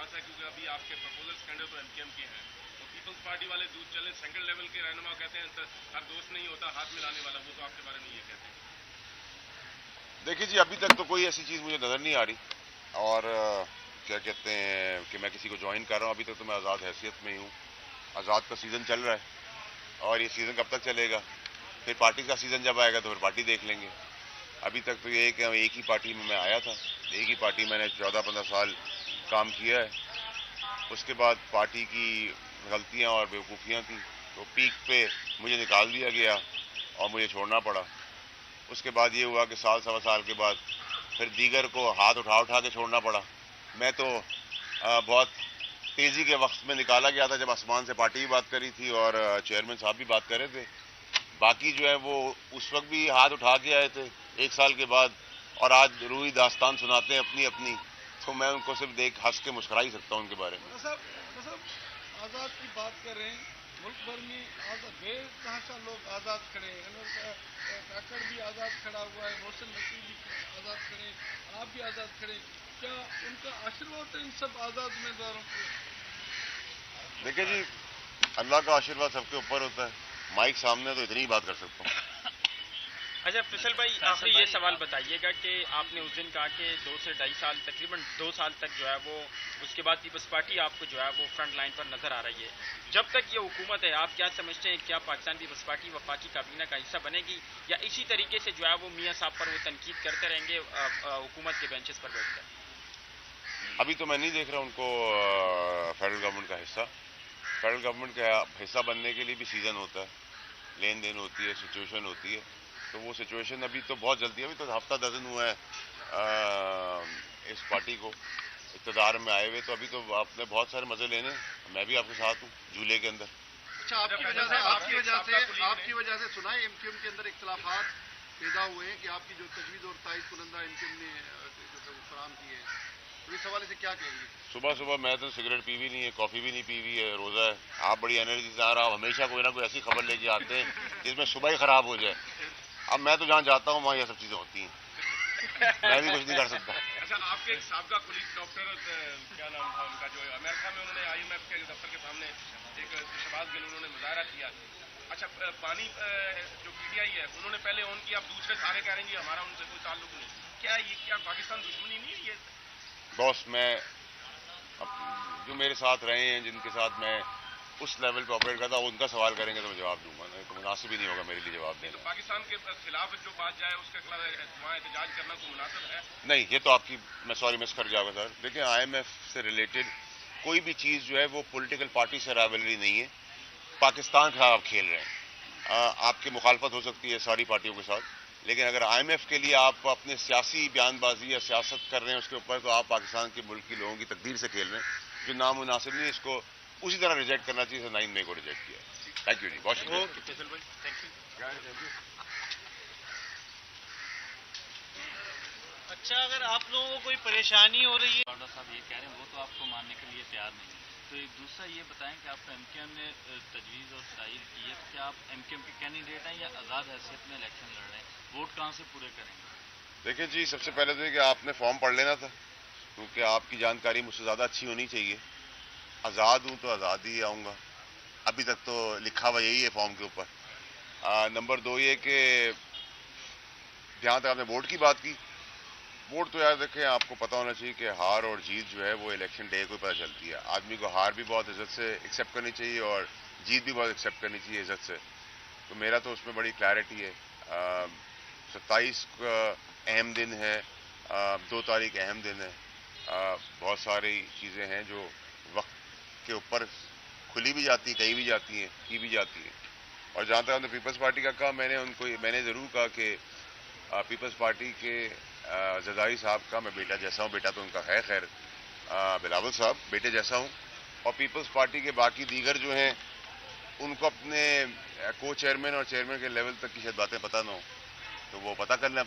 बात है, क्योंकि अभी आपके प्रपोजल स्टैंडर्ड तो एमकेएम के हैं, तो पीपल्स पार्टी वाले दूध चले सेंट्रल लेवल के रहनुमा कहते हैं हर दोस्त नहीं होता हाथ मिलाने वाला, वो तो आपके बारे में ये कहते हैं। देखिए जी, अभी तक तो कोई ऐसी चीज़ मुझे नज़र नहीं आ रही, और क्या कहते हैं कि मैं किसी को ज्वाइन कर रहा हूँ। अभी तक तो मैं आज़ाद हैसियत में ही हूँ। आज़ाद का सीज़न चल रहा है, और ये सीज़न कब तक चलेगा, फिर पार्टी का सीज़न जब आएगा तो फिर पार्टी देख लेंगे। अभी तक तो ये है कि एक ही पार्टी में मैं आया था, एक ही पार्टी मैंने 14-15 साल काम किया है। उसके बाद पार्टी की गलतियाँ और बेवकूफ़ियाँ थी, तो पीक पे मुझे निकाल दिया गया और मुझे छोड़ना पड़ा। उसके बाद ये हुआ कि साल सवा साल के बाद फिर दीगर को हाथ उठा उठा के छोड़ना पड़ा। मैं तो बहुत तेज़ी के वक्त में निकाला गया था, जब आसमान से पार्टी भी बात करी थी और चेयरमैन साहब भी बात कर रहे थे। बाकी जो है वो उस वक्त भी हाथ उठा के आए थे एक साल के बाद, और आज रूई दास्तान सुनाते हैं अपनी अपनी, तो मैं उनको सिर्फ देख हंस के मुस्कुरा ही सकता हूँ उनके बारे में। आज़ाद की बात कर रहे हैं, मुल्क भर में बेतहाशा लोग आज़ाद खड़े हैं, काकड़ भी आज़ाद खड़ा हुआ है, मोहसिन नकवी भी आज़ाद खड़े हैं, आप भी आज़ाद खड़े। क्या उनका आशीर्वाद है इन सब आज़ाद उम्मीदवारों को? देखिए जी, अल्लाह का आशीर्वाद सबके ऊपर होता है। माइक सामने तो इतनी ही बात कर सकता हूँ। अच्छा फैसल भाई, आखिरी ये सवाल बताइएगा कि आपने उस दिन कहा कि 2 से 2.5 साल, तकरीबन 2 साल तक जो है वो, उसके बाद पीपल्स पार्टी आपको जो है वो फ्रंट लाइन पर नजर आ रही है। जब तक ये हुकूमत है, आप क्या समझते हैं, क्या पाकिस्तान पीपल्स पार्टी वफाकी काबीना का हिस्सा बनेगी, या इसी तरीके से जो है वो मियाँ साहब पर वो तनकीद करते रहेंगे हुकूमत के बेंचेस पर बैठकर? अभी तो मैं नहीं देख रहा उनको फेडरल गवर्नमेंट का हिस्सा। फेडरल गवर्नमेंट का हिस्सा बनने के लिए भी सीज़न होता है, लेन देन होती है, सिचुएशन होती है। तो वो सिचुएशन अभी तो बहुत जल्दी, अभी तो हफ्ता दर्जन हुआ है इस पार्टी को इक़्तिदार में आए हुए, तो अभी तो आपने बहुत सारे मज़े लेने। मैं भी आपके साथ हूँ झूले के अंदर। अच्छा, आपकी वजह से सुना है एमक्यूएम के अंदर इख्तिलाफात पैदा हुए हैं कि आपकी जो तजवीज़ और तायद कुनंदा एमक्यूएम ने फराहम की है, तो इस हवाले से क्या कहेंगे? सुबह सुबह मैं तो सिगरेट पी भी नहीं है, कॉफ़ी भी नहीं पी हुई है, रोज़ा है। आप बड़ी एनर्जी से आ रहा, आप हमेशा कोई ना कोई ऐसी खबर लेके आते हैं जिसमें सुबह ही ख़राब हो जाए। अब मैं तो जहाँ जाता हूँ वहाँ ये सब चीज़ें होती हैं, मैं भी कुछ नहीं कर सकता। अच्छा, आपके एक साबका कुलीग डॉक्टर, क्या नाम था उनका, जो अमेरिका में उन्होंने आईएमएफ के दफ्तर के सामने एक शहबाज गिल उन्होंने मुजाहरा किया। अच्छा, पानी जो पीटीआई है उन्होंने पहले ऑन किया, अब दूसरे सारे कह रहे हैं हमारा उनसे कोई ताल्लुक नहीं। क्या पाकिस्तान दुश्मनी नहीं है ये? बॉस, मैं जो मेरे साथ रहे हैं, जिनके साथ मैं उस लेवल पे ऑपरेट करता हूँ, उनका सवाल करेंगे तो मैं जवाब दूंगा, नहीं तो मुनासिब ही नहीं होगा मेरे लिए जवाब देना। तो पाकिस्तान के खिलाफ जो बात जाए उसके खिलाफ वहाँ एहतजाज करना कोई मुनासिब है? नहीं, ये तो आपकी, मैं सॉरी मिस कर जाऊँगा सर। देखिए, IMF से रिलेटेड कोई भी चीज़ जो है वो पॉलिटिकल पार्टी से राइवलरी नहीं है। पाकिस्तान के खिलाफ आप खेल रहे हैं, आपकी मुखालफत हो सकती है सारी पार्टियों के साथ, लेकिन अगर IMF के लिए आप अपने सियासी बयानबाजी या सियासत कर रहे हैं उसके ऊपर, तो आप पाकिस्तान के मुल्क के लोगों की तकदीर से खेल रहे हैं, जो नामुनासिब नहीं है। इसको उसी तरह रिजेक्ट करना चाहिए, 9 मई को रिजेक्ट किया। थैंक यू जी, बहुत शुक्रिया। अच्छा, अगर आप लोगों को कोई परेशानी हो रही है, डॉक्टर साहब ये कह रहे हैं, वो तो आपको मानने के लिए तैयार नहीं है, तो एक दूसरा ये बताएं कि आपको एमकेएम ने तजवीज़ और तायद की है, तो क्या आप एमकेएम के कैंडिडेट हैं या आज़ाद हैसियत में इलेक्शन लड़ रहे हैं? वोट कहाँ से पूरे करेंगे? देखिए जी, सबसे पहले तो कि आपने फॉर्म पढ़ लेना था, क्योंकि आपकी जानकारी मुझसे ज़्यादा अच्छी होनी चाहिए। आज़ाद हूँ तो आज़ाद ही आऊँगा, अभी तक तो लिखा हुआ यही है फॉर्म के ऊपर। नंबर 2 ये कि जहाँ तक आपने वोट की बात की, वोट तो यार देखें, आपको पता होना चाहिए कि हार और जीत जो है वो इलेक्शन डे को पता चलती है। आदमी को हार भी बहुत इज्जत से एक्सेप्ट करनी चाहिए और जीत भी बहुत एक्सेप्ट करनी चाहिए इज्जत से। तो मेरा तो उसमें बड़ी क्लैरिटी है। 27 का अहम दिन है, 2 तारीख अहम दिन है। बहुत सारी चीज़ें हैं जो वक्त के ऊपर खुली भी जाती, कही भी जाती हैं, की भी जाती हैं। और जहाँ तक हमने पीपल्स पार्टी का कहा, मैंने ज़रूर कहा कि पीपल्स पार्टी के जरदारी साहब का मैं बेटा जैसा हूँ, बेटा तो उनका है खैर, बिलावल साहब बेटे जैसा हूँ, और पीपल्स पार्टी के बाकी दीगर जो हैं उनको अपने को चेयरमैन और चेयरमैन के लेवल तक की शायद बातें पता ना हो, तो वो पता कर लें।